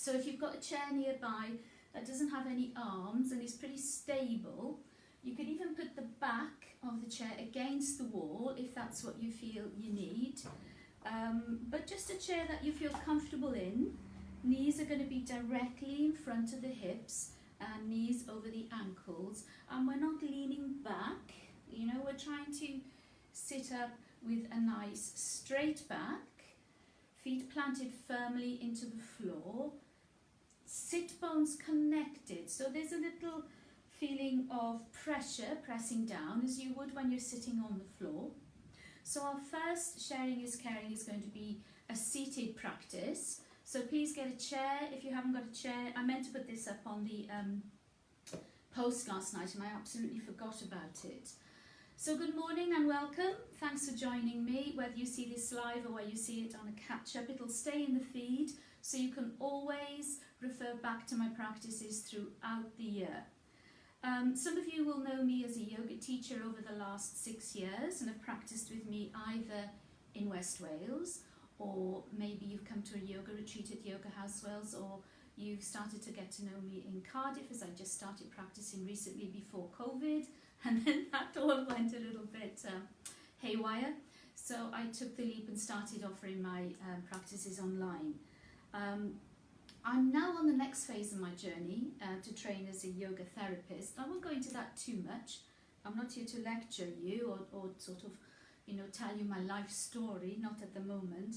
So if you've got a chair nearby that doesn't have any arms and is pretty stable, you could even put the back of the chair against the wall if that's what you feel you need. But just a chair that you feel comfortable in. Knees are going to be directly in front of the hips and knees over the ankles, and we're not leaning back, you know, we're trying to sit up with a nice straight back, feet planted firmly into the floor, sit bones connected, so there's a little feeling of pressure pressing down as you would when you're sitting on the floor. So our first sharing is caring is going to be a seated practice. So please get a chair if you haven't got a chair. I meant to put this up on the post last night and I absolutely forgot about it. So good morning and welcome. Thanks for joining me. Whether you see this live or whether you see it on a catch-up, it'll stay in the feed so you can always refer back to my practices throughout the year. Some of you will know me as a yoga teacher over the last 6 years and have practiced with me either in West Wales, or maybe you've come to a yoga retreat at Yoga House Wales, or you've started to get to know me in Cardiff, as I just started practicing recently before COVID, and then that all went a little bit haywire. So I took the leap and started offering my practices online. I'm now on the next phase of my journey to train as a yoga therapist. I won't go into that too much. I'm not here to lecture you or sort of, you know, tell you my life story, not at the moment.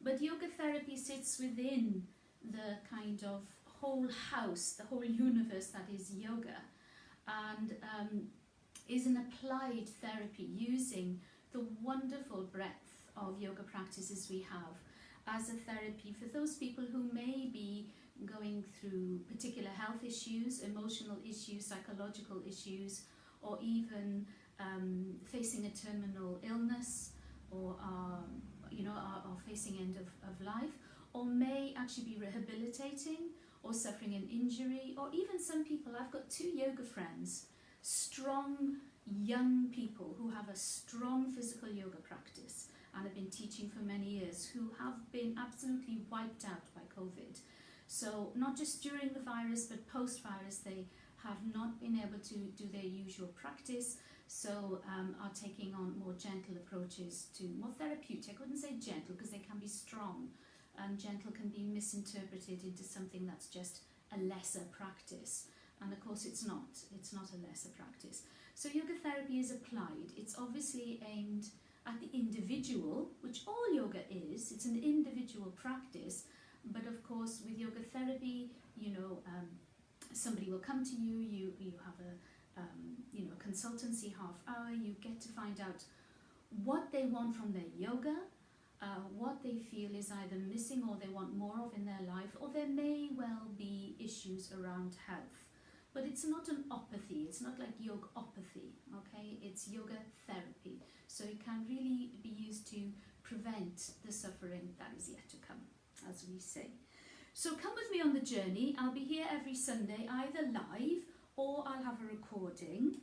But yoga therapy sits within the kind of whole house, the whole universe that is yoga, and is an applied therapy using the wonderful breadth of yoga practices we have as a therapy for those people who may be going through particular health issues, emotional issues, psychological issues, or even facing a terminal illness, or are facing end of life, or may actually be rehabilitating or suffering an injury, or even some people. I've got 2 yoga friends, strong young people who have a strong physical yoga practice and have been teaching for many years, who have been absolutely wiped out by COVID. So not just during the virus, but post-virus, they have not been able to do their usual practice, so are taking on more gentle approaches to more therapeutic. I wouldn't say gentle because they can be strong, and gentle can be misinterpreted into something that's just a lesser practice. And of course it's not a lesser practice. So yoga therapy is applied. It's obviously aimed at the individual, which all yoga is. It's an individual practice, but of course with yoga therapy, you know, somebody will come to you, you have a consultancy half hour, you get to find out what they want from their yoga, what they feel is either missing or they want more of in their life, or there may well be issues around health. But it's not an opathy, it's not like yogopathy, okay? It's yoga therapy. So it can really be used to prevent the suffering that is yet to come, as we say. So come with me on the journey. I'll be here every Sunday, either live or I'll have a recording.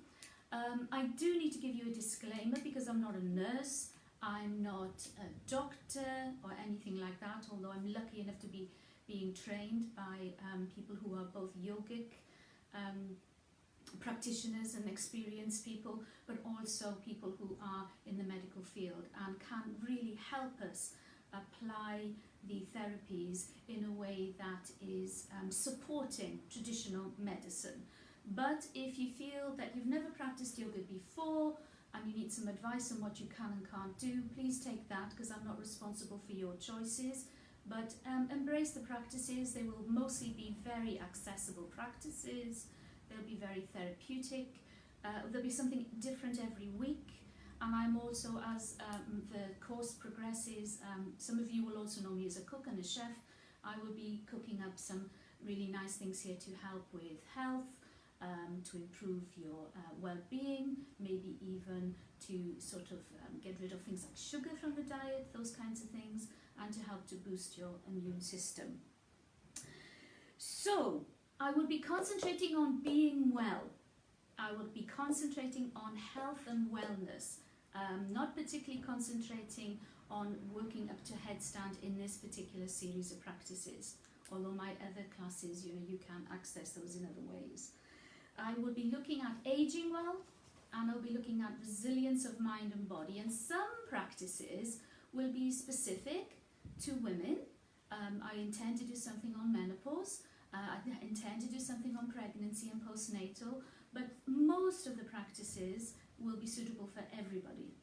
I do need to give you a disclaimer because I'm not a nurse, I'm not a doctor or anything like that, although I'm lucky enough to be being trained by people who are both yogic practitioners and experienced people, but also people who are in the medical field and can really help us apply the therapies in a way that is supporting traditional medicine. But if you feel that you've never practiced yoga before and you need some advice on what you can and can't do, please take that, because I'm not responsible for your choices. But embrace the practices. They will mostly be very accessible practices. They'll be very therapeutic. There'll be something different every week. And I'm also, as the course progresses, some of you will also know me as a cook and a chef. I will be cooking up some really nice things here to help with health, to improve your well-being, maybe even to sort of get rid of things like sugar from the diet, those kinds of things, and to help to boost your immune system. So I will be concentrating on being well. I will be concentrating on health and wellness, not particularly concentrating on working up to headstand in this particular series of practices. although my other classes, you can access those in other ways. I will be looking at aging well, and I'll be looking at resilience of mind and body, and some practices will be specific to women. I intend to do something on menopause, I intend to do something on pregnancy and postnatal, but most of the practices will be suitable for everybody.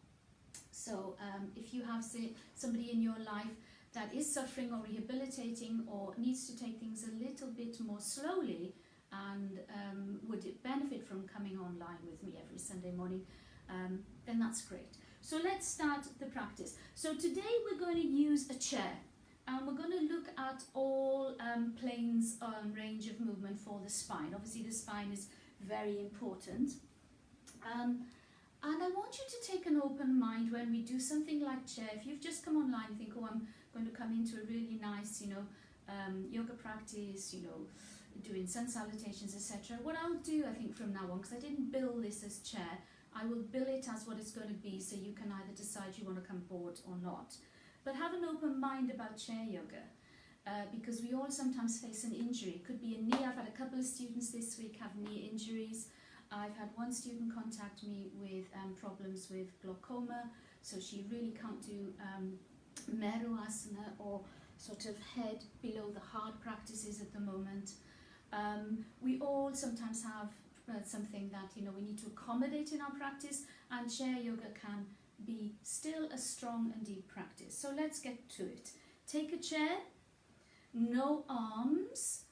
So if you have, say, somebody in your life that is suffering or rehabilitating or needs to take things a little bit more slowly and would benefit from coming online with me every Sunday morning, then that's great. So let's start the practice. So today we're going to use a chair, and we're going to look at all planes range of movement for the spine. Obviously the spine is very important. And I want you to take an open mind when we do something like chair. If you've just come online and think, oh, I'm going to come into a really nice, yoga practice, doing sun salutations, etc. What I'll do, I think, from now on, because I didn't bill this as chair, I will bill it as what it's going to be, so you can either decide you want to come board or not. But have an open mind about chair yoga, because we all sometimes face an injury. It could be a knee. I've had a couple of students this week have knee injuries. I've had one student contact me with problems with glaucoma, so she really can't do meru asana or sort of head below the heart practices at the moment. We all sometimes have something that we need to accommodate in our practice, and chair yoga can be still a strong and deep practice. So let's get to it. Take a chair, no arms,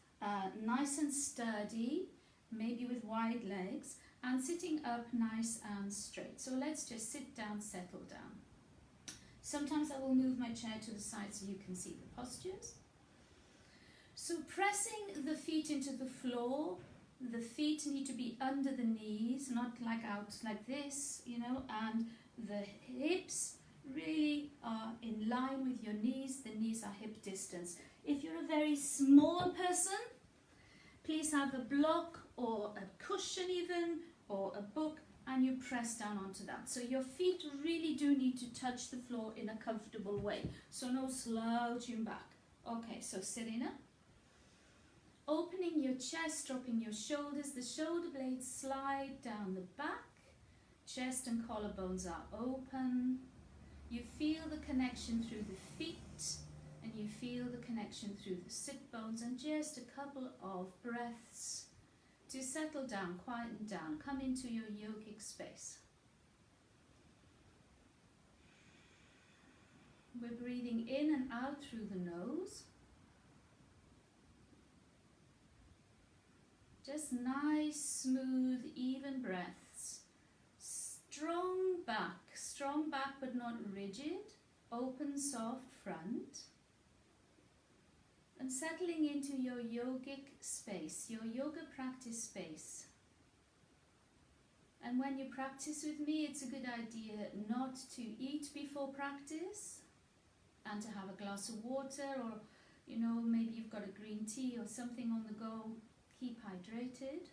nice and sturdy, maybe with wide legs, and sitting up nice and straight. So let's just sit down, settle down. Sometimes I will move my chair to the side so you can see the postures. So pressing the feet into the floor, the feet need to be under the knees, not like out like this, and the hips really are in line with your knees. The knees are hip distance. If you're a very small person, please have a block or a cushion even, or a book, and you press down onto that. So your feet really do need to touch the floor in a comfortable way. So no slouching back. Okay, so sitting up. Opening your chest, dropping your shoulders. The shoulder blades slide down the back. Chest and collarbones are open. You feel the connection through the feet, and you feel the connection through the sit bones, and just a couple of breaths to settle down, quieten down, come into your yogic space. We're breathing in and out through the nose. Just nice, smooth, even breaths. Strong back but not rigid. Open, soft front. And settling into your yogic space, your yoga practice space. And when you practice with me, it's a good idea not to eat before practice, and to have a glass of water, or maybe you've got a green tea or something on the go. Keep hydrated,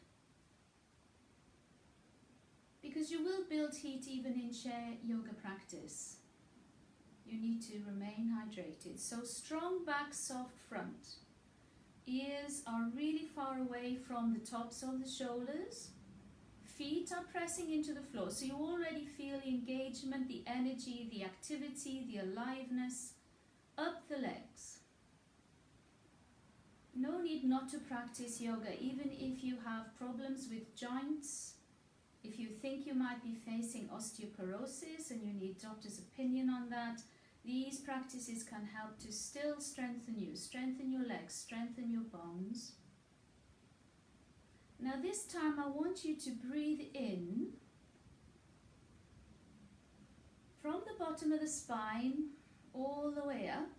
because you will build heat even in chair yoga practice. You need to remain hydrated. So strong back, soft front. Ears are really far away from the tops of the shoulders. Feet are pressing into the floor. So you already feel the engagement, the energy, the activity, the aliveness. Up the legs. No need not to practice yoga, even if you have problems with joints. If you think you might be facing osteoporosis and you need doctor's opinion on that, these practices can help to still strengthen you, strengthen your legs, strengthen your bones. Now this time I want you to breathe in from the bottom of the spine all the way up.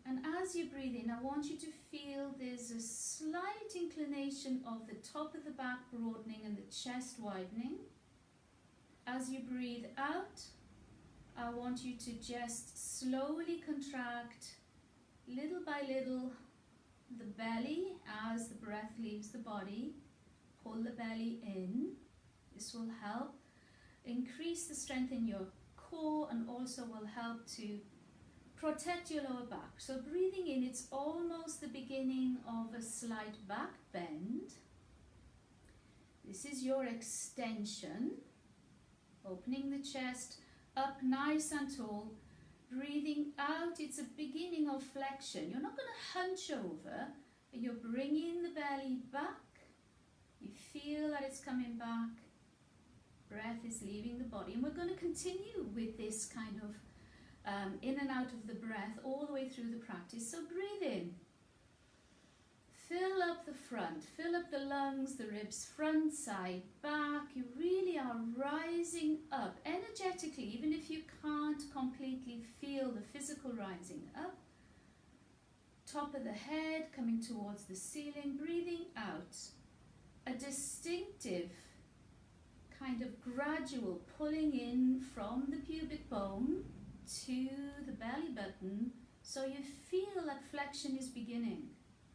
And as you breathe in, I want you to feel there's a slight inclination of the top of the back broadening and the chest widening. As you breathe out, I want you to just slowly contract, little by little, the belly as the breath leaves the body. Pull the belly in. This will help increase the strength in your core, and also will help to protect your lower back. So breathing in, it's almost the beginning of a slight back bend. This is your extension, opening the chest up nice and tall. Breathing out, it's a beginning of flexion. You're not going to hunch over, but you're bringing the belly back. You feel that it's coming back. Breath is leaving the body, and we're going to continue with this kind of in and out of the breath all the way through the practice. So breathe in. Fill up the front, fill up the lungs, the ribs, front, side, back. You really are rising up energetically, even if you can't completely feel the physical rising up. Top of the head coming towards the ceiling, breathing out. A distinctive kind of gradual pulling in from the pubic bone to the belly button, so you feel that flexion is beginning.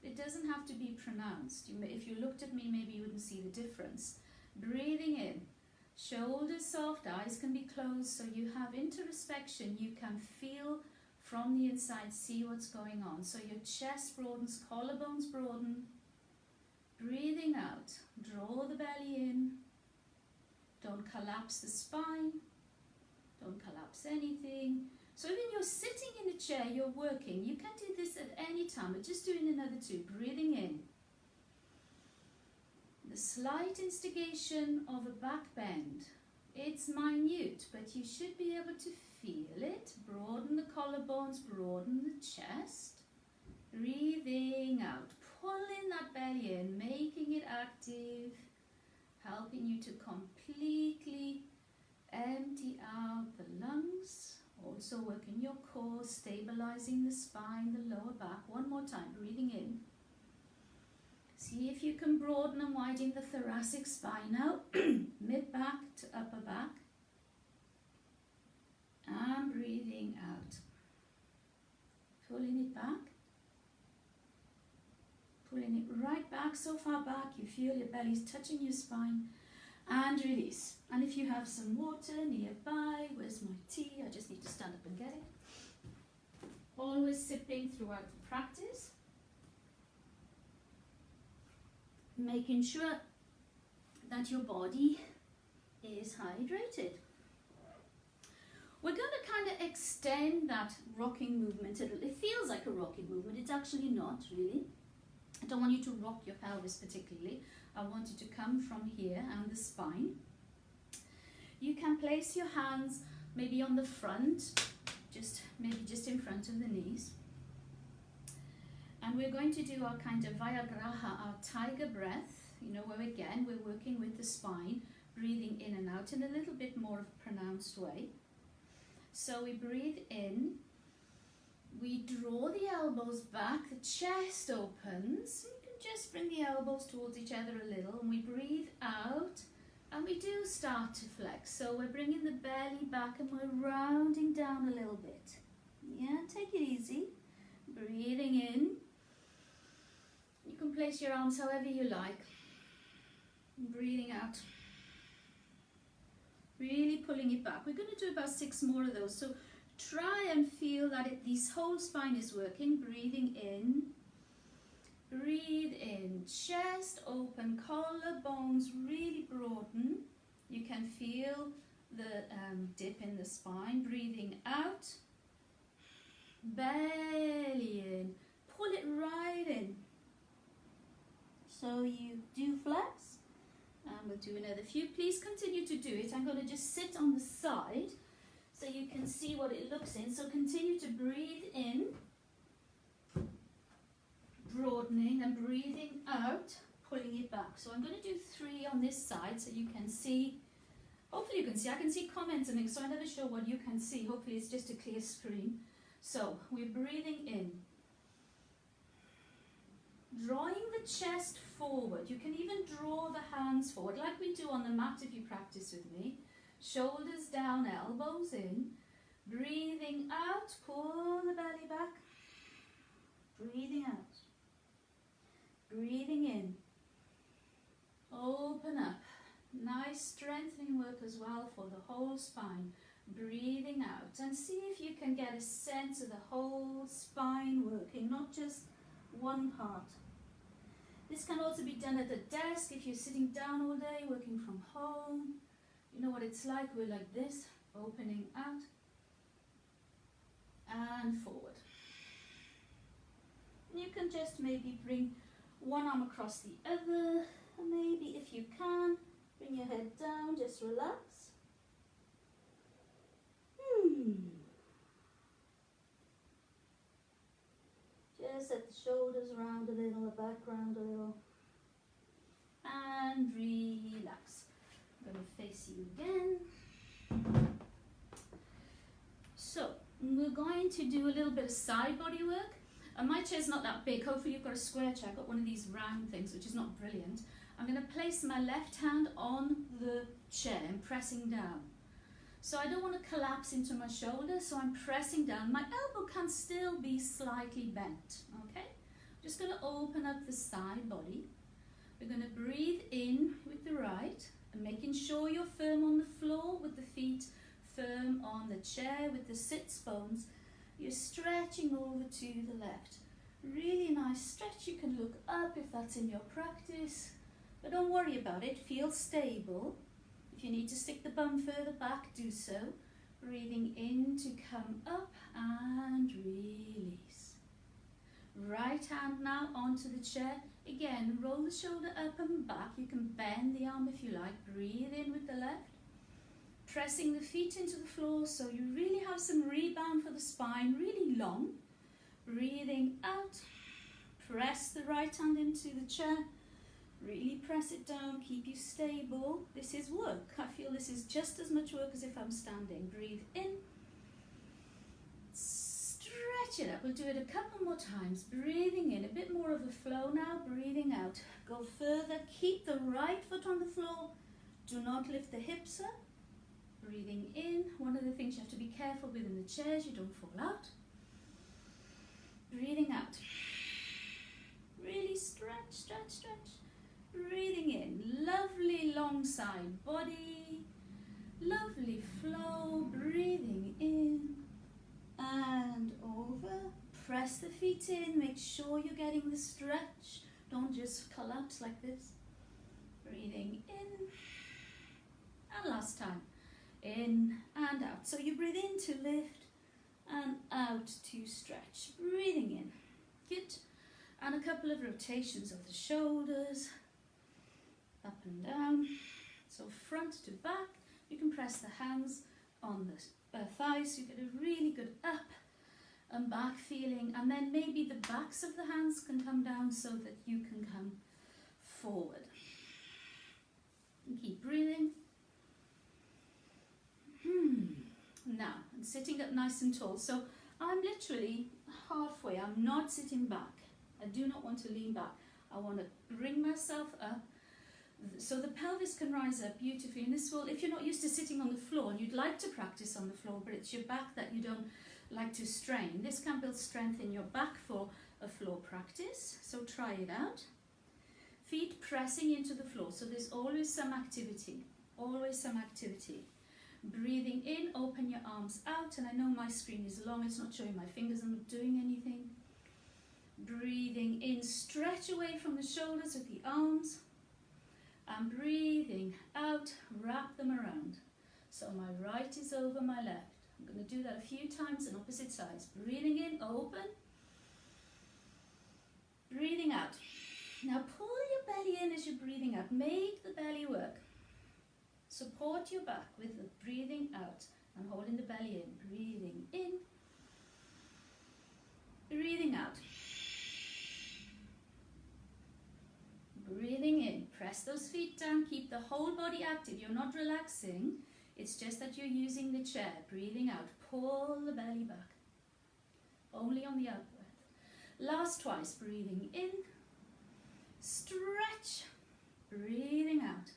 It doesn't have to be pronounced. If you looked at me, maybe you wouldn't see the difference. Breathing in, shoulders soft, eyes can be closed, so you have introspection. You can feel from the inside, see what's going on. So your chest broadens, collarbones broaden. Breathing out, draw the belly in. Don't collapse the spine. Don't collapse anything. So even you're sitting in a chair, you're working. You can do this at any time. We're just doing another two. Breathing in. The slight instigation of a back bend. It's minute, but you should be able to feel it. Broaden the collarbones, broaden the chest. Breathing out. Pulling that belly in, making it active, helping you to completely empty out the lungs. Also working your core, stabilizing the spine, the lower back. One more time, breathing in. See if you can broaden and widen the thoracic spine now, mid-back to upper back. And breathing out. Pulling it back. Pulling it right back, so far back you feel your belly's touching your spine, and release. And if you have some water nearby, where's my tea? I just need to stand up and get it. Always sipping throughout the practice. Making sure that your body is hydrated. We're going to kind of extend that rocking movement. It feels like a rocking movement. It's actually not really. I don't want you to rock your pelvis particularly. I want you to come from here and the spine. You can place your hands maybe on the front, maybe just in front of the knees. And we're going to do our kind of Vyagraha, our tiger breath, where again we're working with the spine, breathing in and out in a little bit more of a pronounced way. So we breathe in. We draw the elbows back, the chest opens. You can just bring the elbows towards each other a little, and we breathe out, and we do start to flex. So we're bringing the belly back and we're rounding down a little bit. Yeah, take it easy. Breathing in. You can place your arms however you like. Breathing out. Really pulling it back. We're going to do about 6 more of those. So try and feel that this whole spine is working. Breathing in. Breathe in. Chest open. Collarbones really broaden. You can feel the dip in the spine. Breathing out. Belly in. Pull it right in. So you do flex. And we'll do another few. Please continue to do it. I'm going to just sit on the side so you can see what it looks in. So continue to breathe in, broadening, and breathing out, pulling it back. So I'm going to do 3 on this side so you can see. Hopefully you can see. I can see comments and things, so I never show what you can see. Hopefully it's just a clear screen. So we're breathing in. Drawing the chest forward. You can even draw the hands forward like we do on the mat if you practice with me. Shoulders down, elbows in. Breathing out, pull the belly back. Breathing out. Breathing in. Open up. Nice strengthening work as well for the whole spine. breathing out, and see if you can get a sense of the whole spine working, not just one part. This can also be done at the desk if you're sitting down all day working from home. You know what it's like, we're like this, opening out and forward. You can just maybe bring one arm across the other, and maybe if you can, bring your head down, just relax. Just let the shoulders round a little, the back round a little, and relax. I'm going to face you again. So, we're going to do a little bit of side body work. And my chair's not that big. Hopefully you've got a square chair. I've got one of these round things, which is not brilliant. I'm going to place my left hand on the chair and pressing down. So I don't want to collapse into my shoulder, so I'm pressing down. My elbow can still be slightly bent, okay? Just going to open up the side body. We're going to breathe in with the right and making sure you're firm on the floor with the feet firm on the chair with the sits bones. You're stretching over to the left. Really nice stretch. You can look up if that's in your practice, but don't worry about it. Feel stable. If you need to stick the bum further back, do so. Breathing in to come up and release. Right hand now onto the chair. Again, roll the shoulder up and back. You can bend the arm if you like. Breathe in with the left. Pressing the feet into the floor so you really have some rebound for the spine, really long. Breathing out. Press the right hand into the chair. Really press it down, keep you stable. This is work. I feel this is just as much work as if I'm standing. Breathe in. Stretch it up. We'll do it a couple more times. Breathing in, a bit more of a flow now. Breathing out. Go further. Keep the right foot on the floor. Do not lift the hips up. Breathing in. One of the things you have to be careful with in the chairs, you don't fall out. Breathing out. Really stretch, stretch, stretch. Breathing in. Lovely long side body. Lovely flow. Breathing in and over. Press the feet in. Make sure you're getting the stretch. Don't just collapse like this. Breathing in. And last time. In and out. So you breathe in to lift and out to stretch. Breathing in. Good. And a couple of rotations of the shoulders. Up and down. So front to back. You can press the hands on the thighs. So you get a really good up and back feeling. And then maybe the backs of the hands can come down so that you can come forward. And keep breathing. Now, I'm sitting up nice and tall. So I'm literally halfway. I'm not sitting back. I do not want to lean back. I want to bring myself up so the pelvis can rise up beautifully. And this will, if you're not used to sitting on the floor and you'd like to practice on the floor, but it's your back that you don't like to strain, this can build strength in your back for a floor practice. So try it out. Feet pressing into the floor. So there's always some activity. Always some activity. Breathing in, open your arms out. And I know my screen is long. It's not showing my fingers. I'm not doing anything. Breathing in, stretch away from the shoulders with the arms. And breathing out, wrap them around. So my right is over my left. I'm going to do that a few times on opposite sides. Breathing in, open. Breathing out. Now pull your belly in as you're breathing out. Make the belly work. Support your back with the breathing out and holding the belly in. Breathing in. Breathing out. Breathing in. Press those feet down. Keep the whole body active. You're not relaxing. It's just that you're using the chair. Breathing out. Pull the belly back. Only on the out breath. Last twice. Breathing in. Stretch. Breathing out.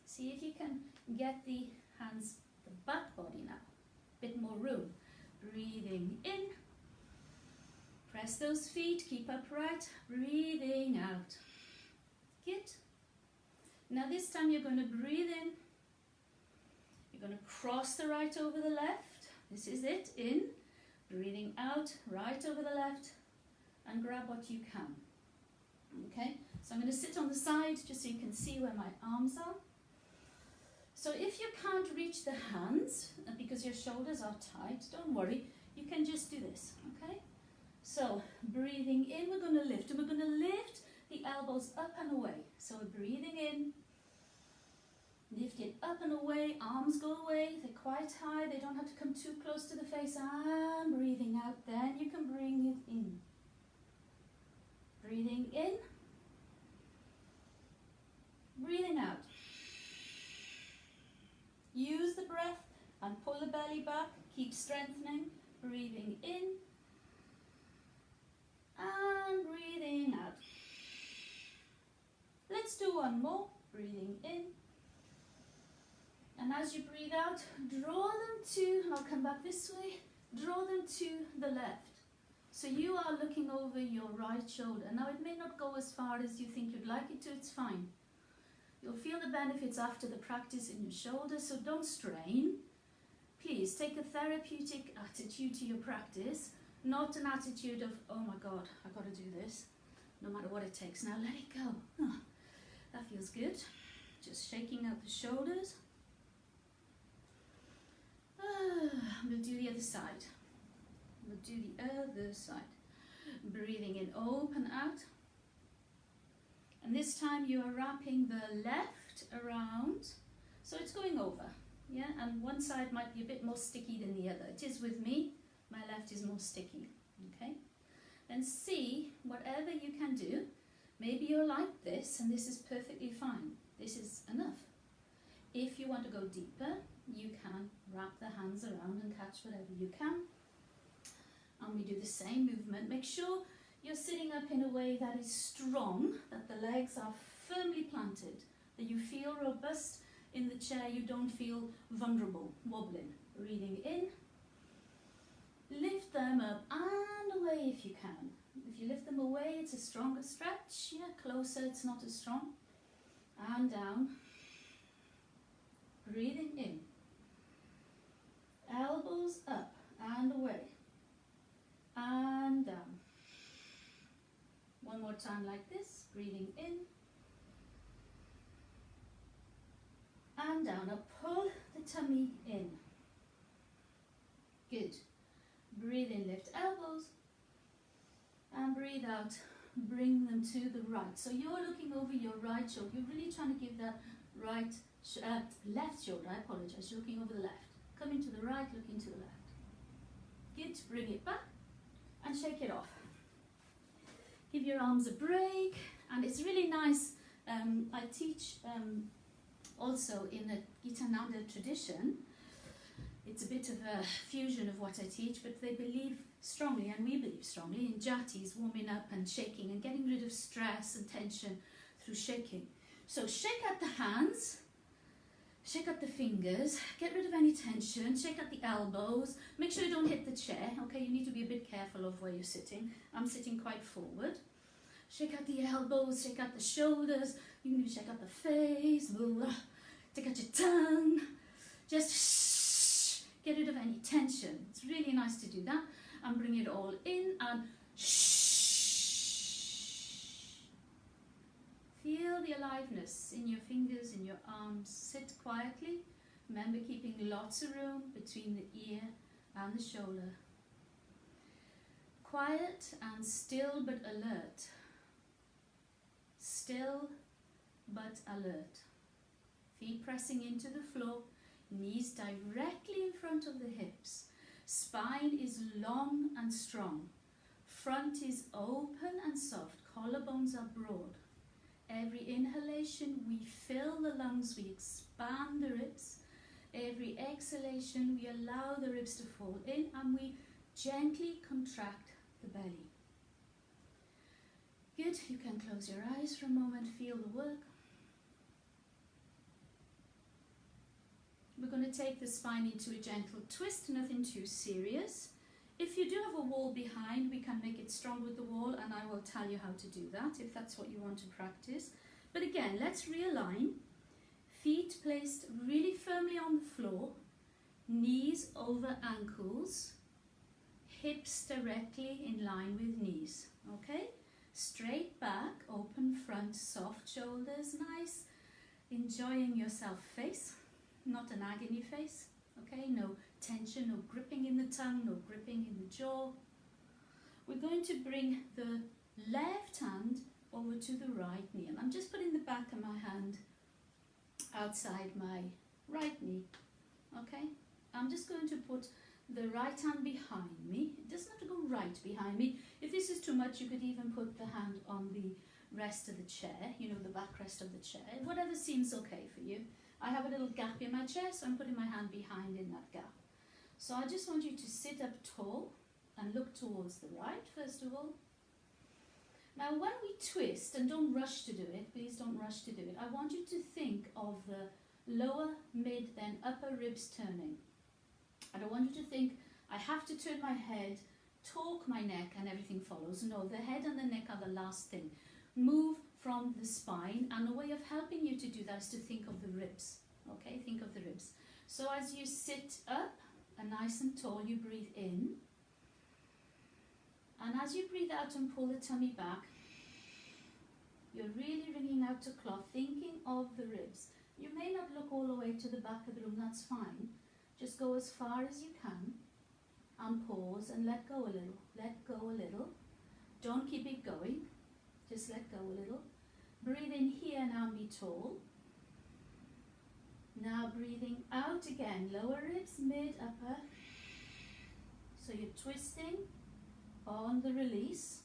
See if you can get the hands, the back body now. Bit more room. Breathing in. Press those feet. Keep upright. Breathing out. Good. Now this time you're going to breathe in. You're You're going to cross the right over the left. This is it. In. Breathing out, right over the left, and grab what you can. Okay, so I'm going to sit on the side just so you can see where my arms are. So if you can't reach the hands, because your shoulders are tight, don't worry, you can just do this, okay? So breathing in, we're going to lift, and we're going to lift the elbows up and away. So we're breathing in, lift it up and away, arms go away, they're quite high, they don't have to come too close to the face, and breathing out, then you can bring it in. Breathing in, breathing out. Use the breath and pull the belly back, keep strengthening, breathing in, and breathing out. Let's do one more, breathing in. And as you breathe out, draw them to, and I'll come back this way, draw them to the left. So you are looking over your right shoulder. Now it may not go as far as you think you'd like it to, it's fine. You'll feel the benefits after the practice in your shoulder, so don't strain. Please take a therapeutic attitude to your practice, not an attitude of, oh my God, I've got to do this, no matter what it takes. Now let it go. Oh, that feels good. Just shaking out the shoulders. We'll do the other side. We'll do the other side. Breathing in, open out. And this time you are wrapping the left around, so it's going over, yeah? And one side might be a bit more sticky than the other. It is with me, my left is more sticky, okay? And see whatever you can do. Maybe you're like this, and this is perfectly fine. This is enough. If you want to go deeper, you can wrap the hands around and catch whatever you can. And we do the same movement. Make sure you're sitting up in a way that is strong, that the legs are firmly planted, that you feel robust in the chair, you don't feel vulnerable, wobbling. Breathing in, lift them up and away if you can. If you lift them away, it's a stronger stretch. Yeah, closer, it's not as strong. And down. Breathing in. Elbows up and away. And down. One more time like this, breathing in and down. Now pull the tummy in. Good. Breathe in, lift elbows, and breathe out, bring them to the right. So you're looking over your right shoulder. You're really trying to give that left shoulder, I apologize, you're looking over the left. Coming to the right, looking to the left. Good, bring it back and shake it off. Give your arms a break, and it's really nice. I teach also in the Gitananda tradition. It's a bit of a fusion of what I teach, but they believe strongly, and we believe strongly, in jatis, warming up and shaking and getting rid of stress and tension through shaking. So shake out the hands, shake out the fingers, get rid of any tension, shake out the elbows, make sure you don't hit the chair, okay? You need to be a bit careful of where you're sitting. I'm sitting quite forward. Shake out the elbows, shake out the shoulders, you can even shake out the face, take out your tongue, just get rid of any tension. It's really nice to do that, and bring it all in and feel the aliveness in your fingers, in your arms. Sit quietly. Remember, keeping lots of room between the ear and the shoulder. Quiet and still but alert. Still but alert. Feet pressing into the floor, knees directly in front of the hips. Spine is long and strong. Front is open and soft. Collarbones are broad. Every inhalation, we fill the lungs, we expand the ribs. Every exhalation, we allow the ribs to fall in, and we gently contract the belly. Good, you can close your eyes for a moment, feel the work. We're going to take the spine into a gentle twist, nothing too serious. If you do have a wall behind, we can make it strong with the wall, and I will tell you how to do that if that's what you want to practice. But again, let's realign. Feet placed really firmly on the floor, knees over ankles, hips directly in line with knees, okay? Straight back, open front, soft shoulders, nice. Enjoying your self face, not an agony face, okay? No tension, no gripping in the tongue, no gripping in the jaw. We're going to bring the left hand over to the right knee, and I'm just putting the back of my hand outside my right knee, okay? I'm just going to put the right hand behind me. It doesn't have to go right behind me. If this is too much, you could even put the hand on the rest of the chair, you know, the backrest of the chair, whatever seems okay for you. I have a little gap in my chair, so I'm putting my hand behind in that gap. So I just want you to sit up tall and look towards the right, first of all. Now when we twist, and don't rush to do it, please don't rush to do it, I want you to think of the lower, mid, then upper ribs turning. I don't want you to think, I have to turn my head, torque my neck, and everything follows. No, the head and the neck are the last thing. Move from the spine, and a way of helping you to do that is to think of the ribs. Okay, think of the ribs. So as you sit up and nice and tall, you breathe in. And as you breathe out and pull the tummy back, you're really wringing out the cloth, thinking of the ribs. You may not look all the way to the back of the room, that's fine. Just go as far as you can and pause and let go a little. Let go a little. Don't keep it going. Just let go a little. Breathe in here now and be tall. Now breathing out again. Lower ribs, mid, upper. So you're twisting on the release.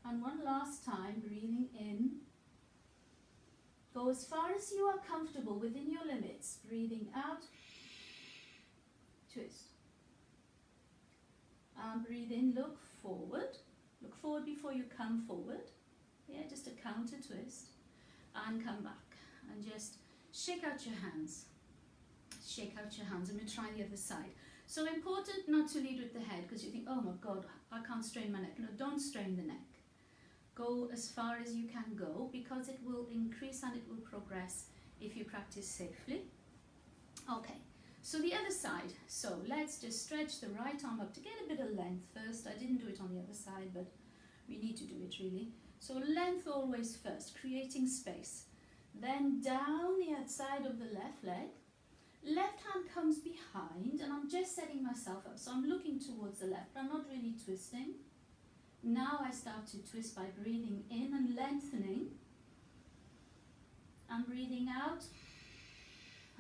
And one last time, breathing in. Go as far as you are comfortable within your limits. Breathing out. Twist. And breathe in, look forward. Look forward before you come forward. Yeah, just a counter twist. And come back. And just shake out your hands. Shake out your hands. I'm going to try the other side. So important not to lead with the head, because you think, oh my God, I can't strain my neck. No, don't strain the neck. Go as far as you can go, because it will increase and it will progress if you practice safely. Okay. So the other side, so let's just stretch the right arm up to get a bit of length first. I didn't do it on the other side, but we need to do it really. So length always first, creating space. Then down the outside of the left leg. Left hand comes behind, and I'm just setting myself up. So I'm looking towards the left, but I'm not really twisting. Now I start to twist by breathing in and lengthening. And breathing out.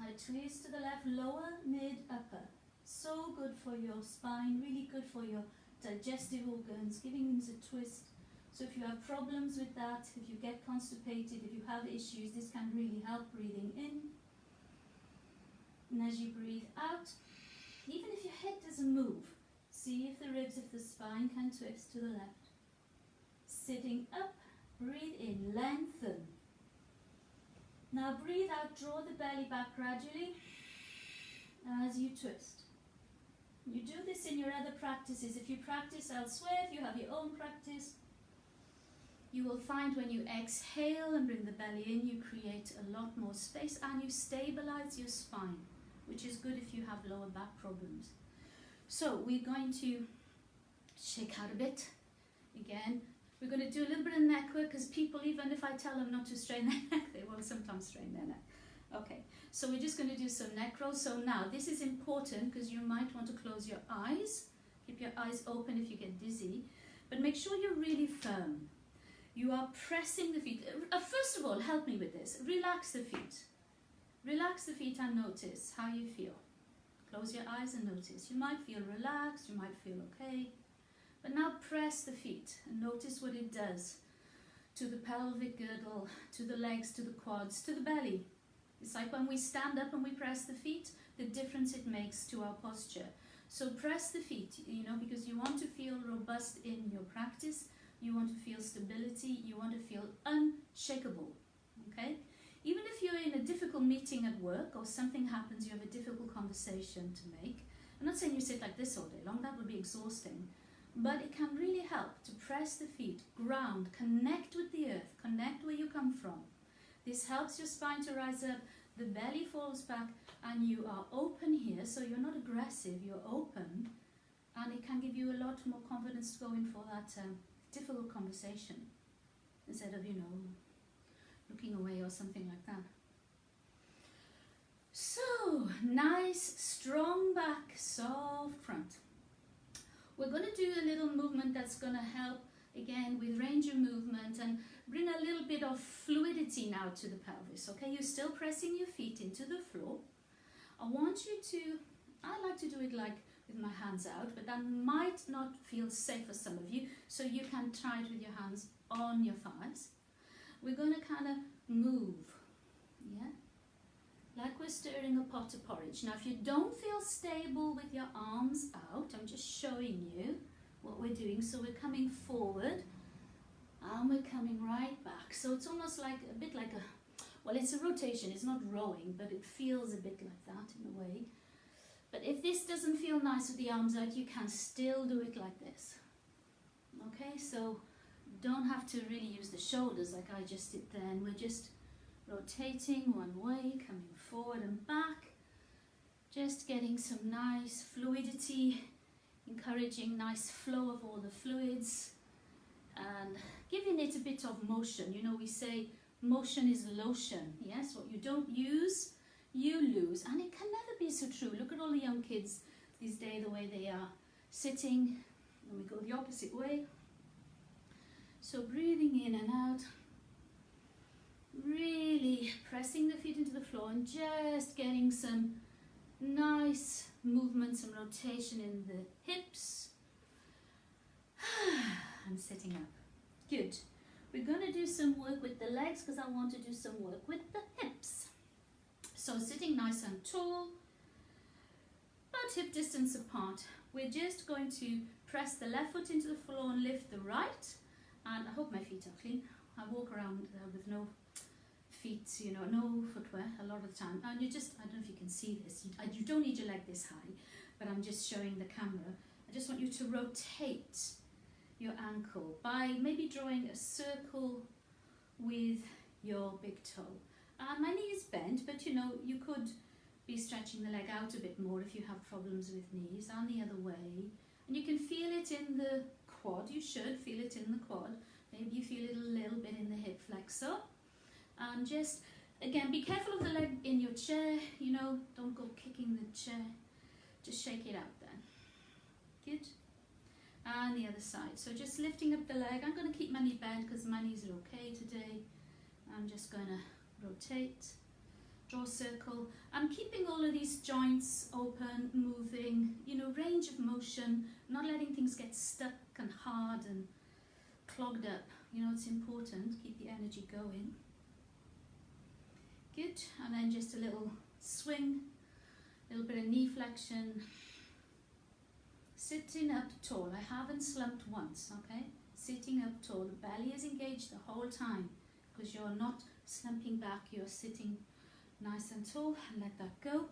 I twist to the left, lower, mid, upper. So good for your spine, really good for your digestive organs, giving things a twist. So if you have problems with that, if you get constipated, if you have issues, this can really help. Breathing in. And as you breathe out, even if your head doesn't move, see if the ribs, if the spine can twist to the left. Sitting up, breathe in, lengthen. Now breathe out, draw the belly back gradually as you twist. You do this in your other practices. If you practice elsewhere, if you have your own practice, you will find when you exhale and bring the belly in, you create a lot more space and you stabilize your spine, which is good if you have lower back problems. So we're going to shake out a bit. Again, we're going to do a little bit of neck work, because people, even if I tell them not to strain their neck, they will sometimes strain their neck. Okay, so we're just going to do some neck rolls. So now this is important because you might want to close your eyes. Keep your eyes open if you get dizzy, but make sure you're really firm. You are pressing the feet. First of all, help me with this. Relax the feet. Relax the feet and notice how you feel. Close your eyes and notice. You might feel relaxed, you might feel okay. But now press the feet and notice what it does to the pelvic girdle, to the legs, to the quads, to the belly. It's like when we stand up and we press the feet, the difference it makes to our posture. So press the feet, because you want to feel robust in your practice, you want to feel stability, you want to feel unshakable, okay? Even if you're in a difficult meeting at work or something happens, you have a difficult conversation to make. I'm not saying you sit like this all day long, that would be exhausting. But it can really help to press the feet, ground, connect with the earth, connect where you come from. This helps your spine to rise up. the belly falls back, and you are open here, so you're not aggressive, you're open, and it can give you a lot more confidence to go in for that difficult conversation instead of, you know, looking away or something like that. So, nice, strong back, soft front. We're going to do a little movement that's going to help, again, with range of movement and bring a little bit of fluidity now to the pelvis, okay? You're still pressing your feet into the floor. I want you to, I like to do it like with my hands out, but that might not feel safe for some of you, so you can try it with your hands on your thighs. We're going to kind of move, yeah? Like we're stirring a pot of porridge. Now, if you don't feel stable with your arms out, I'm just showing you what we're doing. So we're coming forward and we're coming right back. So it's almost like a bit like a, well, it's a rotation. It's not rowing, but it feels a bit like that in a way. But if this doesn't feel nice with the arms out, you can still do it like this. Okay, so don't have to really use the shoulders like I just did then. We're just rotating one way, coming forward and back, just getting some nice fluidity, encouraging nice flow of all the fluids and giving it a bit of motion. You know, we say motion is lotion. Yes, what you don't use, you lose. And it can never be so true. Look at all the young kids these days, the way they are sitting, and we go the opposite way. So breathing in and out, really pressing the feet into the floor and just getting some nice movement, some rotation in the hips. And sitting up. Good. We're going to do some work with the legs because I want to do some work with the hips. So sitting nice and tall, about hip distance apart. We're just going to press the left foot into the floor and lift the right. And I hope my feet are clean. I walk around with no feet, you know, no footwear a lot of the time. And you just, I don't know if you can see this, you don't need your leg this high, but I'm just showing the camera. I just want you to rotate your ankle by maybe drawing a circle with your big toe. My knee is bent, but you know, you could be stretching the leg out a bit more if you have problems with knees, and the other way. And you can feel it in the quad. You should feel it in the quad. Maybe you feel it a little bit in the hip flexor. And just, again, be careful of the leg in your chair. You know, don't go kicking the chair. Just shake it out then. Good. And the other side. So just lifting up the leg. I'm going to keep my knee bent because my knees are okay today. I'm just going to rotate, draw a circle. I'm keeping all of these joints open, moving, you know, range of motion, not letting things get stuck and hard and clogged up. You know, it's important. Keep the energy going. Good. And then just a little swing, a little bit of knee flexion. Sitting up tall. I haven't slumped once, okay? Sitting up tall. The belly is engaged the whole time because you're not slumping back. You're sitting nice and tall, and let that go.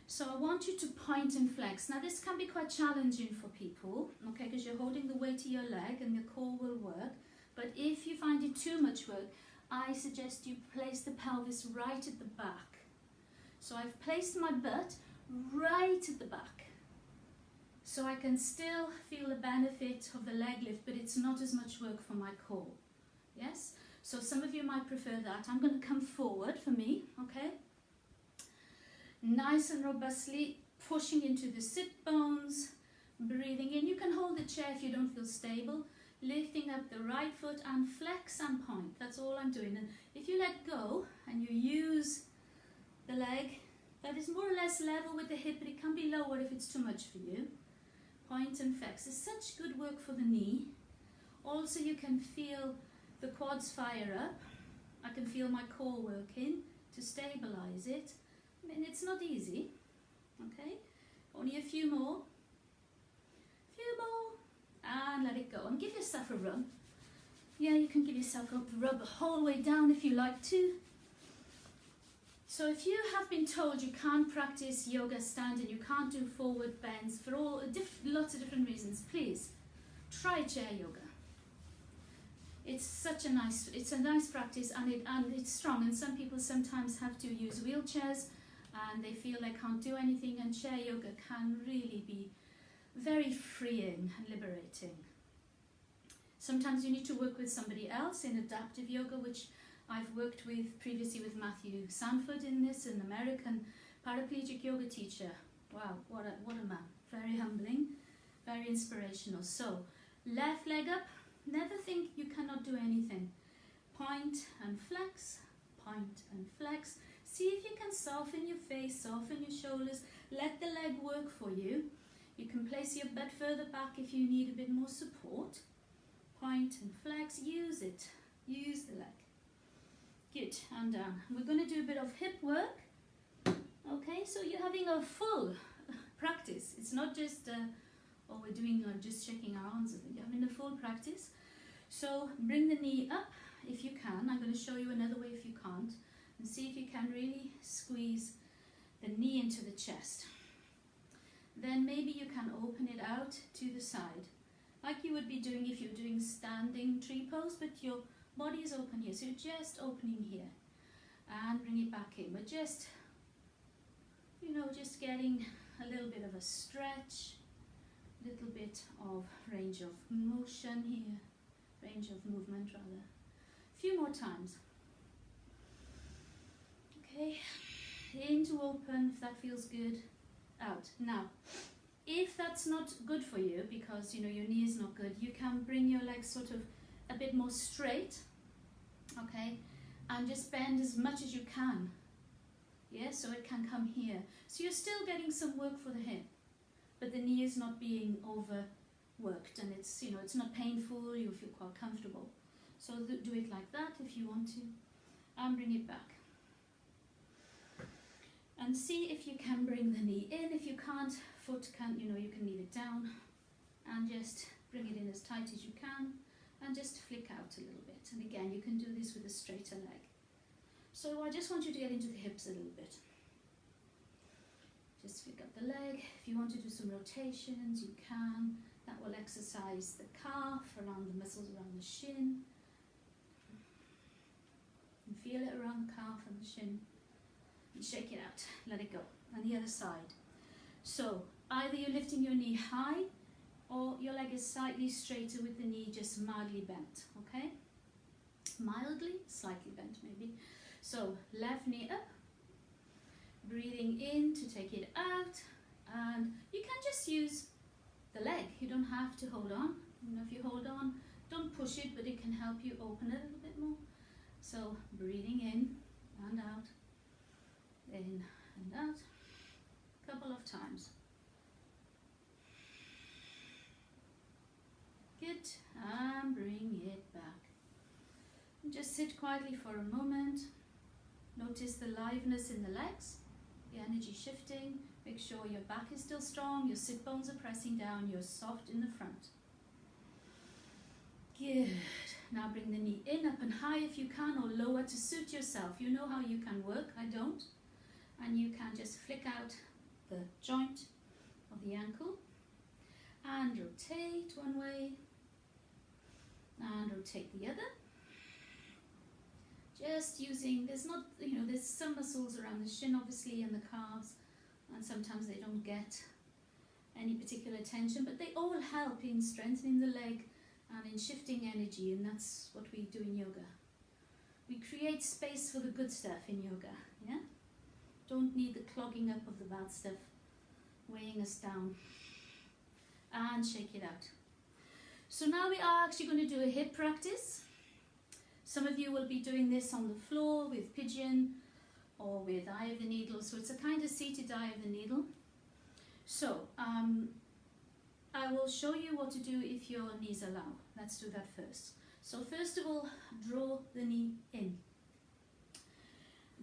So I want you to point and flex. Now this can be quite challenging for people, okay, because you're holding the weight of your leg and your core will work. But if you find it too much work, I suggest you place the pelvis right at the back. So I've placed my butt right at the back. So I can still feel the benefit of the leg lift, but it's not as much work for my core. Yes? So some of you might prefer that. I'm going to come forward for me, okay? Nice and robustly pushing into the sit bones, breathing in. You can hold the chair if you don't feel stable. Lifting up the right foot and flex and point. That's all I'm doing. And if you let go and you use the leg, that is more or less level with the hip, but it can be lower if it's too much for you. Point and flex. It's such good work for the knee. Also, you can feel the quads fire up. I can feel my core working to stabilize it. I mean, it's not easy, okay? Only a few more. And let it go. And give yourself a rub. Yeah, you can give yourself a rub the whole way down if you like to. So if you have been told you can't practice yoga standing, you can't do forward bends for lots of different reasons, please try chair yoga. it's a nice practice, and it's strong. And some people sometimes have to use wheelchairs, and they feel they can't do anything. And chair yoga can really be very freeing and liberating. Sometimes you need to work with somebody else in adaptive yoga, which I've worked with previously with Matthew Sanford in this, an American paraplegic yoga teacher. Wow, what a man. Very humbling, very inspirational. So, left leg up. Never think you cannot do anything. Point and flex, point and flex. See if you can soften your face, soften your shoulders. Let the leg work for you. You can place your butt further back if you need a bit more support. Point and flex, use it. Use the leg. Good, and down. We're going to do a bit of hip work. Okay, so you're having a full practice. It's not just, we're doing just shaking our arms. You're having a full practice. So bring the knee up if you can. I'm going to show you another way if you can't. And see if you can really squeeze the knee into the chest. Then maybe you can open it out to the side, like you would be doing if you're doing standing tree pose, but your body is open here. So you're just opening here and bring it back in. We're just, just getting a little bit of a stretch, a little bit of range of motion here, range of movement rather. A few more times. Okay, in to open if that feels good, out. Now, if that's not good for you because your knee is not good, you can bring your legs sort of a bit more straight, okay, and just bend as much as you can. Yeah, so it can come here. So you're still getting some work for the hip, but the knee is not being overworked, and it's it's not painful. You feel quite comfortable. So do it like that if you want to, and bring it back. And see if you can bring the knee in. If you can't, foot can, you can leave it down and just bring it in as tight as you can and just flick out a little bit. And again, you can do this with a straighter leg. So I just want you to get into the hips a little bit. Just flick up the leg. If you want to do some rotations, you can. That will exercise the calf, around the muscles around the shin. And feel it around the calf and the shin. And shake it out, let it go. And the other side. So either you're lifting your knee high or your leg is slightly straighter with the knee just mildly bent, okay? Mildly, slightly bent maybe. So left knee up, breathing in to take it out, and you can just use the leg. You don't have to hold on. If you hold on, don't push it, but it can help you open it a little bit more. So breathing in and out. In and out, a couple of times. Good, and bring it back. And just sit quietly for a moment. Notice the liveliness in the legs, the energy shifting. Make sure your back is still strong, your sit bones are pressing down, you're soft in the front. Good. Now bring the knee in, up and high if you can, or lower to suit yourself. You know how you can work, I don't. And you can just flick out the joint of the ankle and rotate one way and rotate the other. Just using, there's some muscles around the shin obviously and the calves, and sometimes they don't get any particular attention, but they all help in strengthening the leg and in shifting energy, and that's what we do in yoga. We create space for the good stuff in yoga, yeah? Don't need the clogging up of the bad stuff weighing us down. And shake it out. So now we are actually going to do a hip practice. Some of you will be doing this on the floor with pigeon or with eye of the needle. So it's a kind of seated eye of the needle. So I will show you what to do if your knees allow. Let's do that first. So first of all, draw the knee in.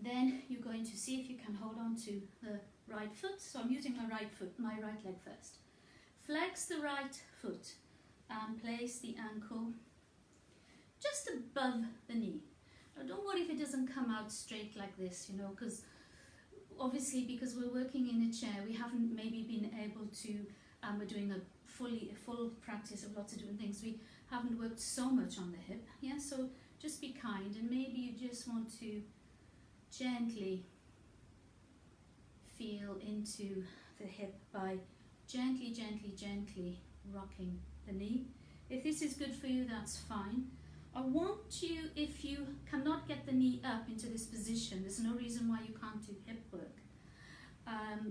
Then you're going to see if you can hold on to the right foot. So I'm using my right leg first. Flex the right foot and place the ankle just above the knee. Now don't worry if it doesn't come out straight like this, because obviously because we're working in a chair, we haven't maybe been able to, we're doing a full practice of lots of different things. haven't worked so much on the hip. Yeah, so just be kind, and maybe you just want to gently feel into the hip by gently, gently, gently rocking the knee. If this is good for you, that's fine. I want you, if you cannot get the knee up into this position, there's no reason why you can't do hip work.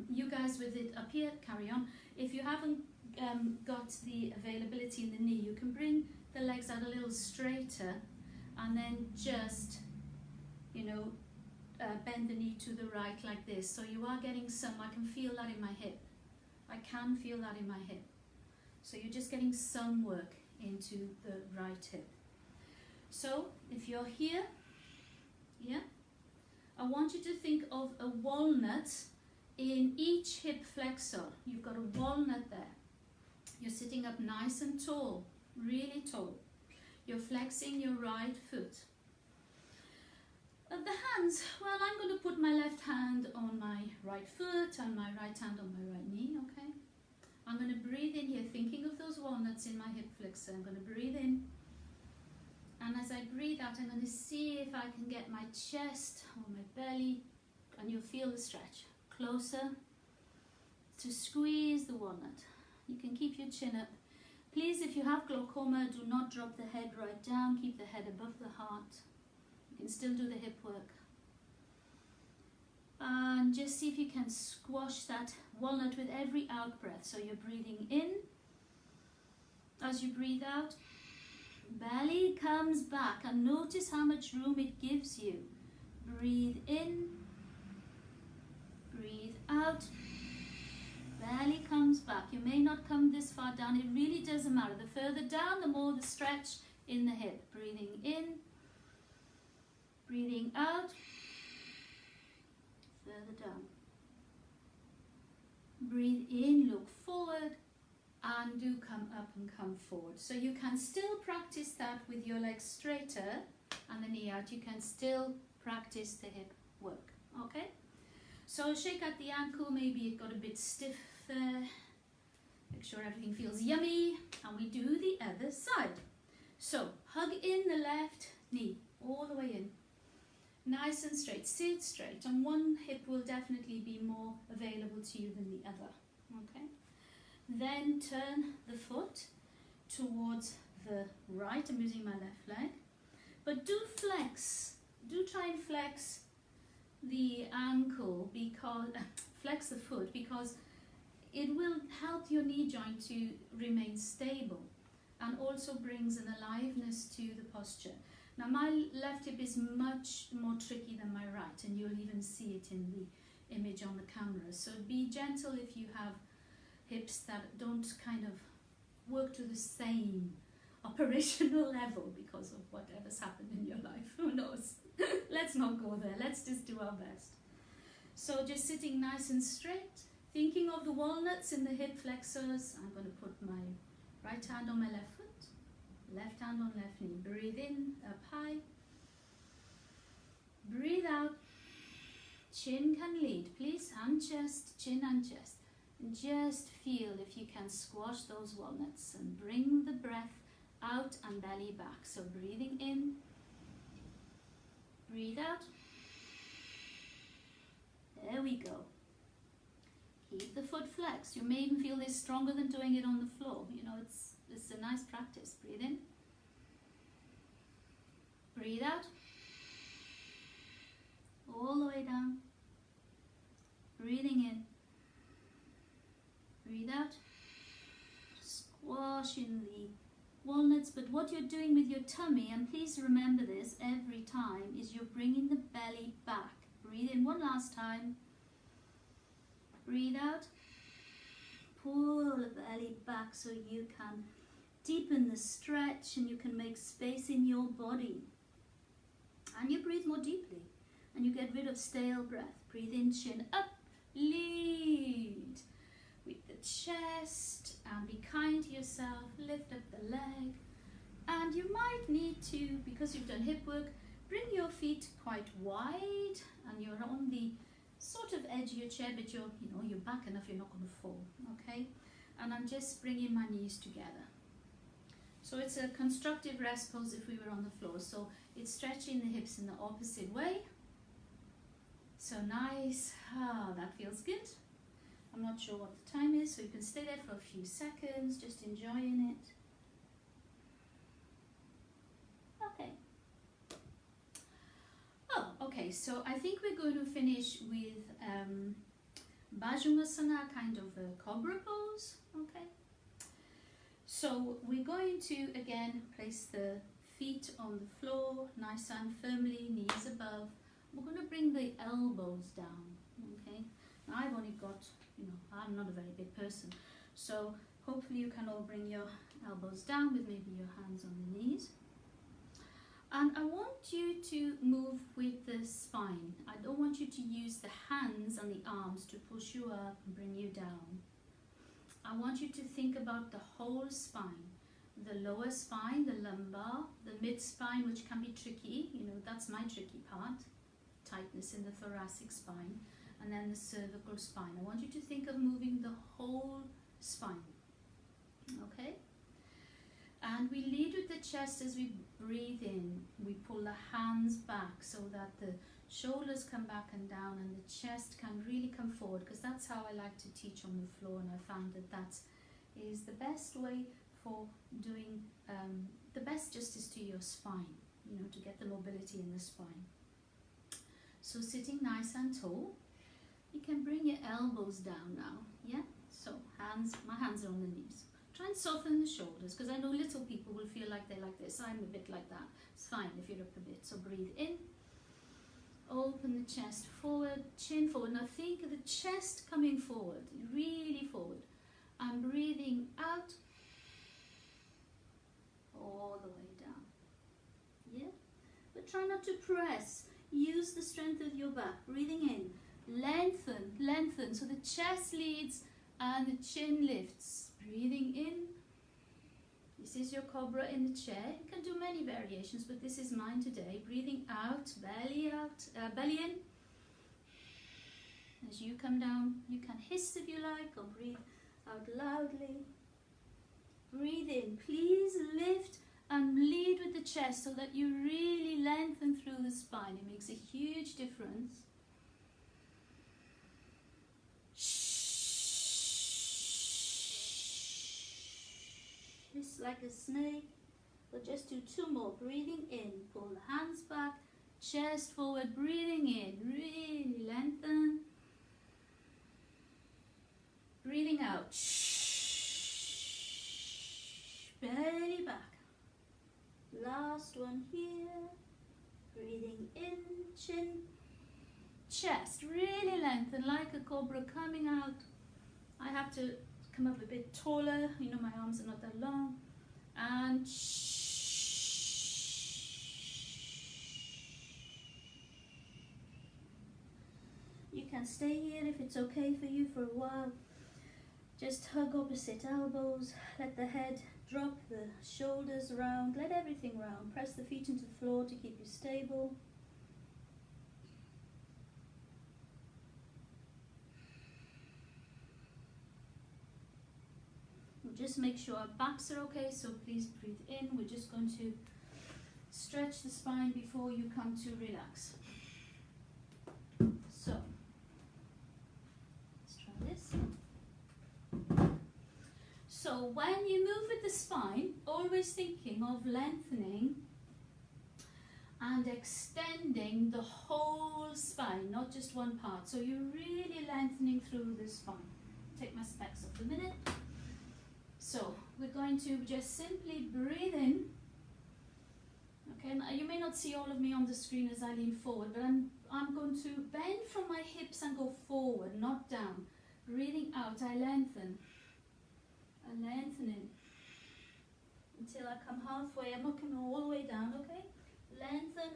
You guys with it up here, carry on. If you haven't got the availability in the knee, you can bring the legs out a little straighter and then just, you know, bend the knee to the right like this. So you are getting some, I can feel that in my hip. I can feel that in my hip. So you're just getting some work into the right hip. So if you're here, yeah, I want you to think of a walnut in each hip flexor. You've got a walnut there. You're sitting up nice and tall, really tall. You're flexing your right foot. The hands, well, I'm going to put my left hand on my right foot and my right hand on my right knee, okay? I'm going to breathe in here, thinking of those walnuts in my hip flexor. I'm going to breathe in. And as I breathe out, I'm going to see if I can get my chest or my belly, and you'll feel the stretch, closer to squeeze the walnut. You can keep your chin up. Please, if you have glaucoma, do not drop the head right down. Keep the head above the heart. You can still do the hip work. And just see if you can squash that walnut with every out breath. So you're breathing in. As you breathe out, belly comes back, and notice how much room it gives you. Breathe in, breathe out, belly comes back. You may not come this far down, it really doesn't matter. The further down, the more the stretch in the hip. Breathing in, breathing out, further down. Breathe in, look forward, and do come up and come forward. So you can still practice that with your legs straighter and the knee out. You can still practice the hip work, okay? So shake out the ankle, maybe it got a bit stiff there. Make sure everything feels yummy, and we do the other side. So hug in the left knee, all the way in. Nice and straight, sit straight, and one hip will definitely be more available to you than the other, okay? Then turn the foot towards the right. I'm using my left leg. But do flex. Do try and flex the ankle, because flex the foot, because it will help your knee joint to remain stable and also brings an aliveness to the posture. Now my left hip is much more tricky than my right, and you'll even see it in the image on the camera. So be gentle if you have hips that don't kind of work to the same operational level because of whatever's happened in your life. Who knows? Let's not go there. Let's just do our best. So just sitting nice and straight, thinking of the walnuts in the hip flexors. I'm going to put my right hand on my left foot, left hand on left knee. Breathe in, up high. Breathe out. Chin can lead, please. Hand chest, chin and chest. Just feel if you can squash those walnuts and bring the breath out and belly back. So breathing in, breathe out. There we go. Keep the foot flexed. You may even feel this stronger than doing it on the floor. You know, it's a nice practice. Breathe in, breathe out, all the way down. Breathing in, breathe out, squashing the walnuts. But what you're doing with your tummy, and please remember this every time, is you're bringing the belly back. Breathe in one last time. Breathe out. Pull the belly back so you can deepen the stretch and you can make space in your body. And you breathe more deeply and you get rid of stale breath. Breathe in, chin up, lead with the chest, and be kind to yourself. Lift up the leg, and you might need to, because you've done hip work, bring your feet quite wide and you're on the sort of edge of your chair, but you're back enough, you're not going to fall, okay? And I'm just bringing my knees together. So it's a constructive rest pose if we were on the floor. So it's stretching the hips in the opposite way. So nice. Ah, that feels good. I'm not sure what the time is, so you can stay there for a few seconds, just enjoying it. Okay. Oh, okay, so I think we're going to finish with Bhajangasana, kind of a cobra pose, okay? So we're going to, again, place the feet on the floor, nice and firmly, knees above. We're going to bring the elbows down, okay? Now I've only got, I'm not a very big person, so hopefully you can all bring your elbows down with maybe your hands on the knees. And I want you to move with the spine. I don't want you to use the hands and the arms to push you up and bring you down. I want you to think about the whole spine. The lower spine, the lumbar, the mid spine, which can be tricky, that's my tricky part. Tightness in the thoracic spine, and then the cervical spine. I want you to think of moving the whole spine, okay? And we lead with the chest as we breathe in. We pull the hands back so that the shoulders come back and down and the chest can really come forward, because that's how I like to teach on the floor, and I found that is the best way for doing the best justice to your spine, to get the mobility in the spine. So sitting nice and tall, you can bring your elbows down now, yeah? So my hands are on the knees. Try and soften the shoulders, because I know little people will feel like they're like this. I'm a bit like that. It's fine if you're up a bit. So breathe in, open the chest forward, chin forward. Now think of the chest coming forward, really forward. And breathing out, all the way down, yeah? But try not to press. Use the strength of your back. Breathing in, lengthen, so the chest leads and the chin lifts. Breathing in. This is your cobra in the chair. You can do many variations, but this is mine today. Breathing out, belly in. As you come down, you can hiss if you like, or breathe out loudly. Breathe in. Please lift and lead with the chest so that you really lengthen through the spine. It makes a huge difference. Hiss like a snake. But just do two more. Breathing in, pull the hands back, chest forward, breathing in, really lengthen. Breathing out, belly back. Last one here. Breathing in, chin, chest, really lengthen like a cobra coming out. I have to come up a bit taller, my arms are not that long. And you can stay here if it's okay for you for a while. Just hug opposite elbows, let the head drop, the shoulders round, let everything round. Press the feet into the floor to keep you stable. We'll just make sure our backs are okay, so please breathe in. We're just going to stretch the spine before you come to relax. So, let's try this. So when you move with the spine, always thinking of lengthening and extending the whole spine, not just one part. So you're really lengthening through the spine. Take my specs off a minute. So we're going to just simply breathe in. Okay, now you may not see all of me on the screen as I lean forward, but I'm going to bend from my hips and go forward, not down. Breathing out, I lengthen. And lengthening until I come halfway. I'm not coming all the way down, okay? Lengthen.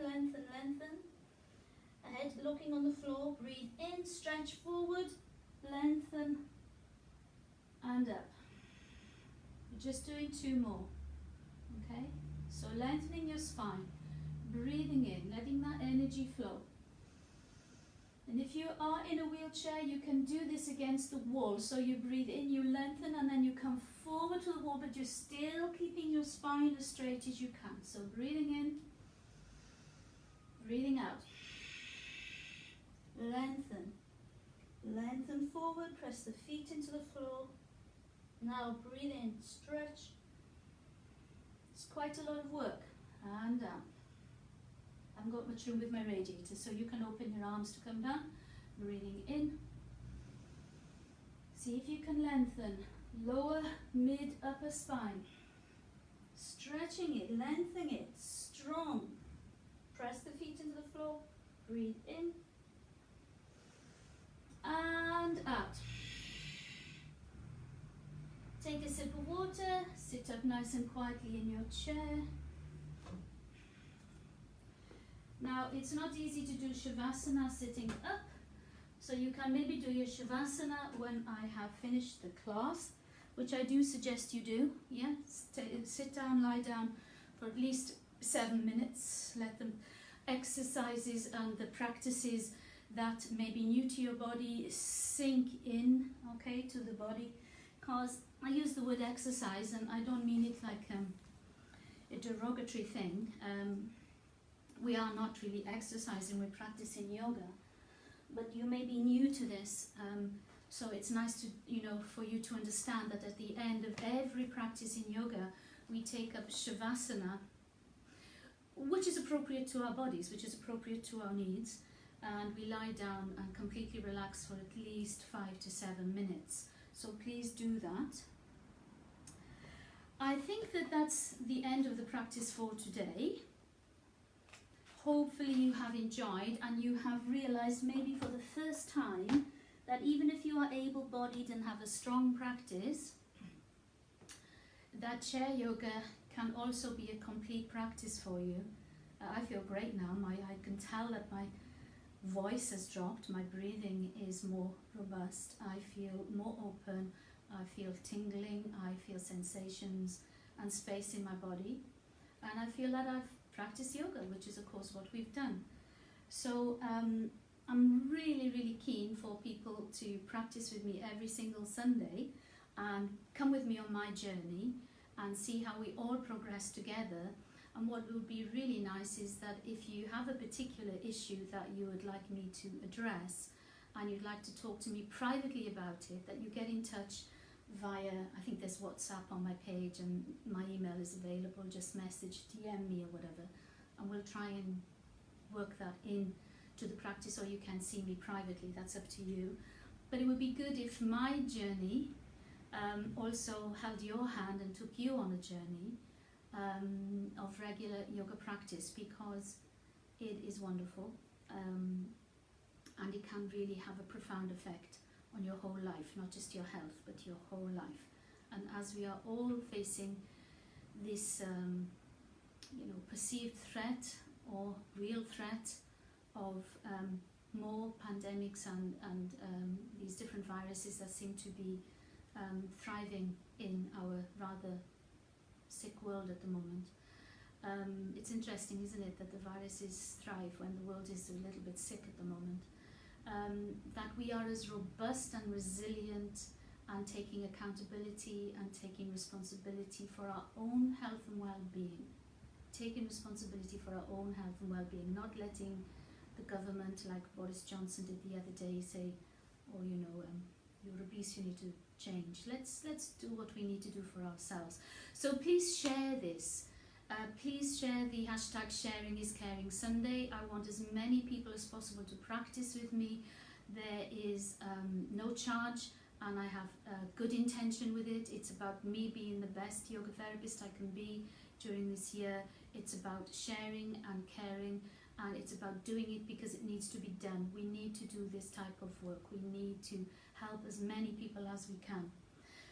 Head looking on the floor. Breathe in, stretch forward, lengthen, and up. We're just doing two more, okay? So lengthening your spine, breathing in, letting that energy flow. And if you are in a wheelchair, you can do this against the wall. So you breathe in, you lengthen, and then you come forward to the wall, but you're still keeping your spine as straight as you can. So breathing in, breathing out. Lengthen. Lengthen forward, press the feet into the floor. Now breathe in, stretch. It's quite a lot of work. And down. I haven't got much room with my radiator, so you can open your arms to come down. Breathing in. See if you can lengthen lower, mid, upper spine. Stretching it, lengthening it, strong. Press the feet into the floor. Breathe in. And out. Take a sip of water. Sit up nice and quietly in your chair. Now, it's not easy to do Shavasana sitting up, so you can maybe do your Shavasana when I have finished the class, which I do suggest you do. Yeah, sit down, lie down for at least 7 minutes. Let the exercises and the practices that may be new to your body sink in, okay, to the body. Because I use the word exercise, and I don't mean it like a derogatory thing. We are not really exercising, we're practicing yoga. But you may be new to this, so it's nice to, for you to understand that at the end of every practice in yoga, we take up Shavasana, which is appropriate to our bodies, which is appropriate to our needs, and we lie down and completely relax for at least 5 to 7 minutes. So please do that. I think that that's the end of the practice for today. Hopefully you have enjoyed and you have realized maybe for the first time that even if you are able-bodied and have a strong practice, that chair yoga can also be a complete practice for you. I feel great now. I can tell that my voice has dropped, my breathing is more robust, I feel more open, I feel tingling, I feel sensations and space in my body, and I feel that I've practiced yoga, which is of course what we've done. So I'm really keen for people to practice with me every single Sunday and come with me on my journey and see how we all progress together. And what would be really nice is that if you have a particular issue that you would like me to address and you'd like to talk to me privately about it, that you get in touch via, I think there's WhatsApp on my page and my email is available, just message, DM me or whatever, and we'll try and work that in to the practice, or you can see me privately, that's up to you. But it would be good if my journey also held your hand and took you on a journey of regular yoga practice, because it is wonderful and it can really have a profound effect on your whole life, not just your health but your whole life. And as we are all facing this perceived threat or real threat of more pandemics and these different viruses that seem to be thriving in our rather sick world at the moment. It's interesting, isn't it, that the viruses thrive when the world is a little bit sick at the moment. That we are as robust and resilient and taking accountability and taking responsibility for our own health and well-being. Taking responsibility for our own health and well-being, not letting the government, like Boris Johnson did the other day, say, oh, you're obese, you need to change. Let's do what we need to do for ourselves. So please share this. Please share the hashtag Sharing is Caring Sunday. I want as many people as possible to practice with me. There is no charge, and I have good intention with it. It's about me being the best yoga therapist I can be during this year. It's about sharing and caring, and it's about doing it because it needs to be done. We need to do this type of work. We need to help as many people as we can.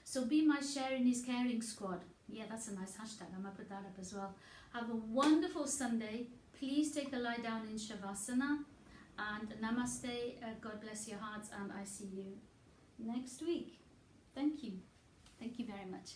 So be my Sharing is Caring squad. Yeah, that's a nice hashtag. I might put that up as well. Have a wonderful Sunday. Please take a lie down in Shavasana. And namaste. God bless your hearts. And I see you next week. Thank you. Thank you very much.